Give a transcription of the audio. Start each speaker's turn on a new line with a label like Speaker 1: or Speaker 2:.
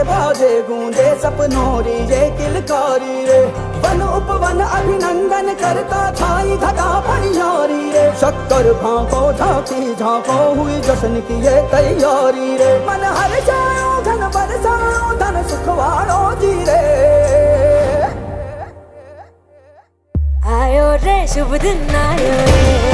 Speaker 1: बाजे गूंजे सपनों री ये किलकारी रे। वन उपवन अभिनंदन करता छाई घटा फनियारी रे। शक्कर भांको झांकी झांको हुई जश्न की ये तैयारी रे। मन हर जाओ धन बरसाओ धन सुखवाड़ो जी रे।
Speaker 2: आयो रे शुभ दिन आयो रे।